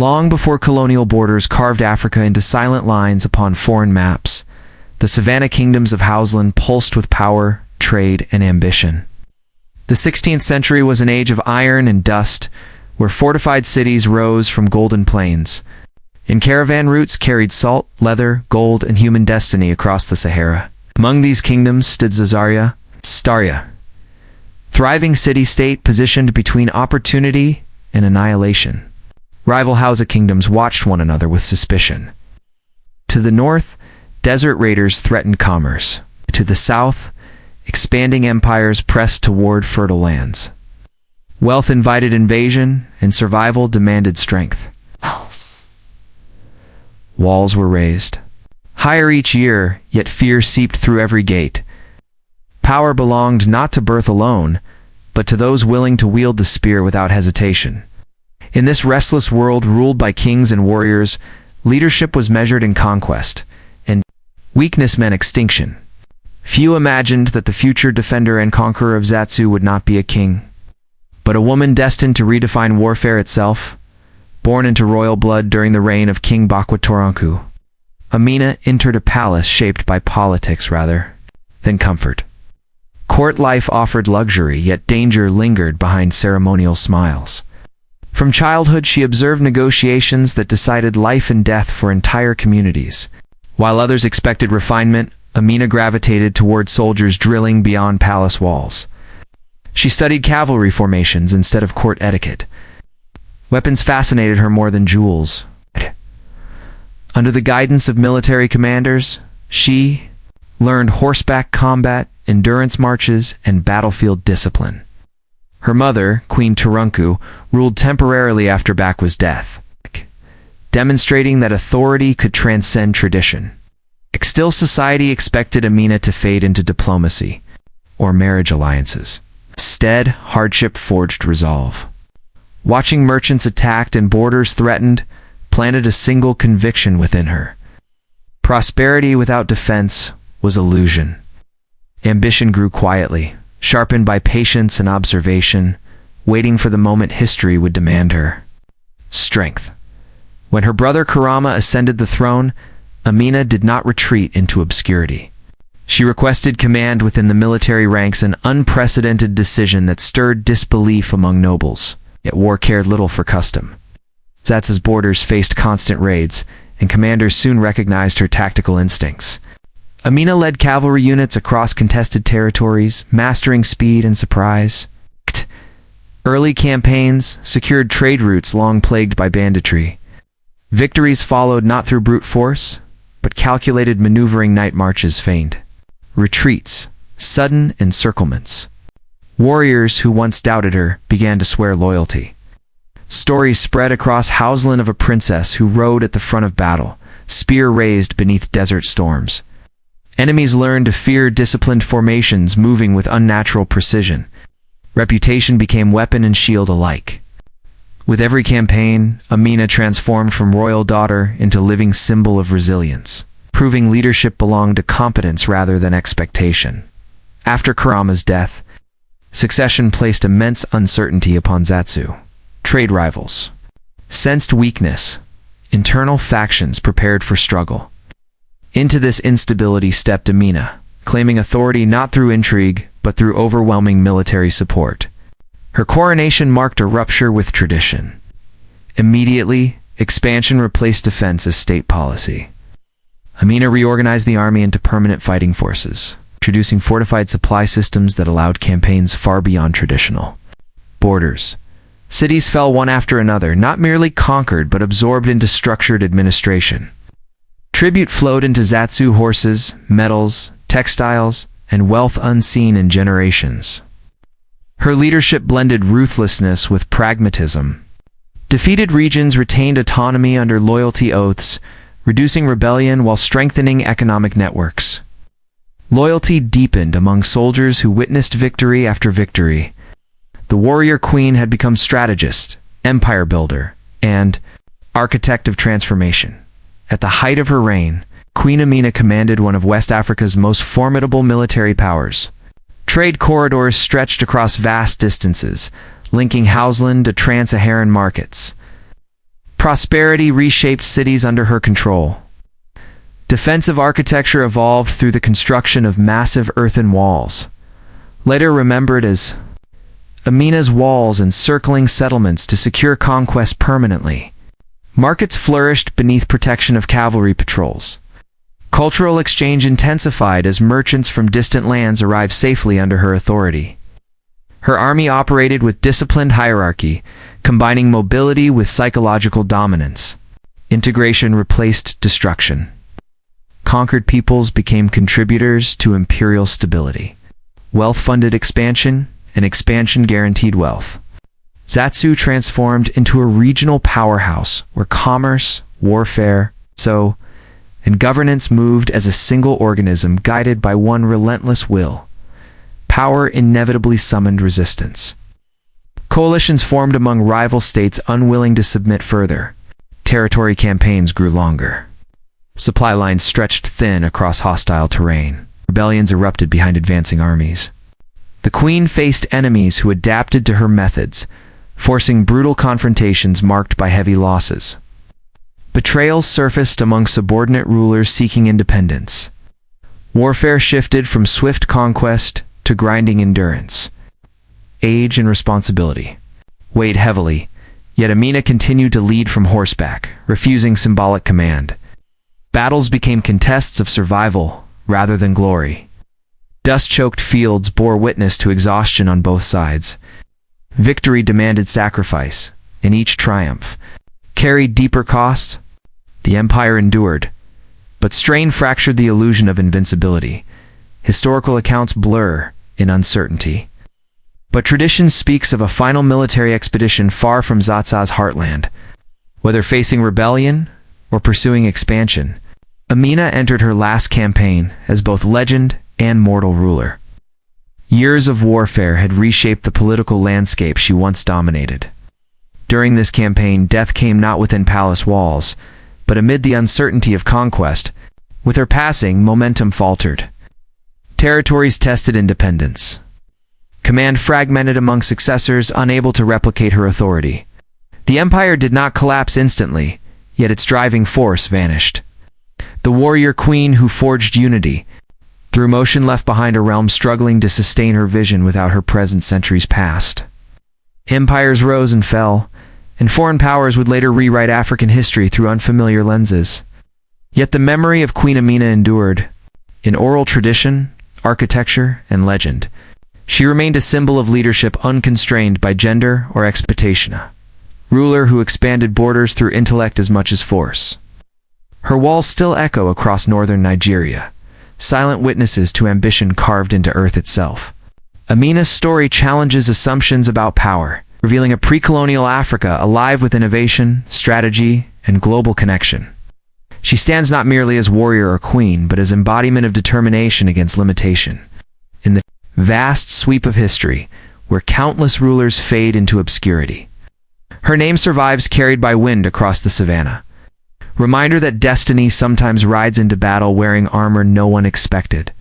Long before colonial borders carved Africa into silent lines upon foreign maps, the savanna kingdoms of Hausaland pulsed with power, trade, and ambition. The 16th century was an age of iron and dust, where fortified cities rose from golden plains, and caravan routes carried salt, leather, gold, and human destiny across the Sahara. Among these kingdoms stood Zazzau, thriving city-state positioned between opportunity and annihilation. Rival Hausa kingdoms watched one another with suspicion. To the north, desert raiders threatened commerce. To the south, expanding empires pressed toward fertile lands. Wealth invited invasion, and survival demanded strength. Walls were raised. Higher each year, yet fear seeped through every gate. Power belonged not to birth alone, but to those willing to wield the spear without hesitation. In this restless world ruled by kings and warriors, leadership was measured in conquest, and weakness meant extinction. Few imagined that the future defender and conqueror of Zazzau would not be a king, but a woman destined to redefine warfare itself. Born into royal blood during the reign of King Bakwatoranku, Amina entered a palace shaped by politics rather than comfort. Court life offered luxury, yet danger lingered behind ceremonial smiles. From childhood, she observed negotiations that decided life and death for entire communities. While others expected refinement, Amina gravitated toward soldiers drilling beyond palace walls. She studied cavalry formations instead of court etiquette. Weapons fascinated her more than jewels. Under the guidance of military commanders, she learned horseback combat, endurance marches, and battlefield discipline. Her mother, Queen Turunku, ruled temporarily after Bakwa's death, demonstrating that authority could transcend tradition. Still, society expected Amina to fade into diplomacy or marriage alliances. Instead, hardship forged resolve. Watching merchants attacked and borders threatened planted a single conviction within her. Prosperity without defense was illusion. Ambition grew quietly, sharpened by patience and observation, waiting for the moment history would demand her. Strength. When her brother Karama ascended the throne, Amina did not retreat into obscurity. She requested command within the military ranks, an unprecedented decision that stirred disbelief among nobles. Yet war cared little for custom. Zazzau's borders faced constant raids, and commanders soon recognized her tactical instincts. Amina led cavalry units across contested territories, mastering speed and surprise. Early campaigns secured trade routes long plagued by banditry. Victories followed not through brute force, but calculated maneuvering. Night marches feigned retreats, sudden encirclements. Warriors who once doubted her began to swear loyalty. Stories spread across Hausaland of a princess who rode at the front of battle, spear raised beneath desert storms. Enemies learned to fear disciplined formations moving with unnatural precision. Reputation became weapon and shield alike. With every campaign, Amina transformed from royal daughter into living symbol of resilience, proving leadership belonged to competence rather than expectation. After Karama's death, succession placed immense uncertainty upon Zazzau. Trade rivals sensed weakness. Internal factions prepared for struggle. Into this instability stepped Amina, claiming authority not through intrigue, but through overwhelming military support. Her coronation marked a rupture with tradition. Immediately, expansion replaced defense as state policy. Amina reorganized the army into permanent fighting forces, introducing fortified supply systems that allowed campaigns far beyond traditional borders. Cities fell one after another, not merely conquered but absorbed into structured administration. Tribute flowed into Zazzau: horses, metals, textiles, and wealth unseen in generations. Her leadership blended ruthlessness with pragmatism. Defeated regions retained autonomy under loyalty oaths, reducing rebellion while strengthening economic networks. Loyalty deepened among soldiers who witnessed victory after victory. The warrior queen had become strategist, empire builder, and architect of transformation. At the height of her reign, Queen Amina commanded one of West Africa's most formidable military powers. Trade corridors stretched across vast distances, linking Hausaland to trans-Saharan markets. Prosperity reshaped cities under her control. Defensive architecture evolved through the construction of massive earthen walls, later remembered as Amina's Walls, encircling settlements to secure conquest permanently. Markets flourished beneath protection of cavalry patrols. Cultural exchange intensified as merchants from distant lands arrived safely under her authority. Her army operated with disciplined hierarchy, combining mobility with psychological dominance. Integration replaced destruction. Conquered peoples became contributors to imperial stability. Wealth funded expansion, and expansion guaranteed wealth. Zazzau transformed into a regional powerhouse where commerce, warfare, and governance moved as a single organism guided by one relentless will. Power inevitably summoned resistance. Coalitions formed among rival states unwilling to submit further. Territory campaigns grew longer. Supply lines stretched thin across hostile terrain. Rebellions erupted behind advancing armies. The queen faced enemies who adapted to her methods, forcing brutal confrontations marked by heavy losses. Betrayals surfaced among subordinate rulers seeking independence. Warfare shifted from swift conquest to grinding endurance. Age and responsibility weighed heavily, yet Amina continued to lead from horseback, refusing symbolic command. Battles became contests of survival rather than glory. Dust-choked fields bore witness to exhaustion on both sides. Victory demanded sacrifice, and each triumph carried deeper cost. The empire endured, but strain fractured the illusion of invincibility. Historical accounts blur in uncertainty. But tradition speaks of a final military expedition far from Zazzau's heartland. Whether facing rebellion or pursuing expansion, Amina entered her last campaign as both legend and mortal ruler. Years of warfare had reshaped the political landscape she once dominated. During this campaign, death came not within palace walls, but amid the uncertainty of conquest. With her passing, momentum faltered. Territories tested independence. Command fragmented among successors unable to replicate her authority. The empire did not collapse instantly, yet its driving force vanished. The warrior queen who forged unity, through motion left behind a realm struggling to sustain her vision without her presence centuries past. Empires rose and fell, and foreign powers would later rewrite African history through unfamiliar lenses. Yet the memory of Queen Amina endured. In oral tradition, architecture, and legend, she remained a symbol of leadership unconstrained by gender or expectation. A ruler who expanded borders through intellect as much as force. Her walls still echo across northern Nigeria, silent witnesses to ambition carved into earth itself. Amina's story challenges assumptions about power, revealing a pre-colonial Africa alive with innovation, strategy, and global connection. She stands not merely as warrior or queen, but as embodiment of determination against limitation. In the vast sweep of history, where countless rulers fade into obscurity, her name survives carried by wind across the savannah. Reminder that destiny sometimes rides into battle wearing armor no one expected.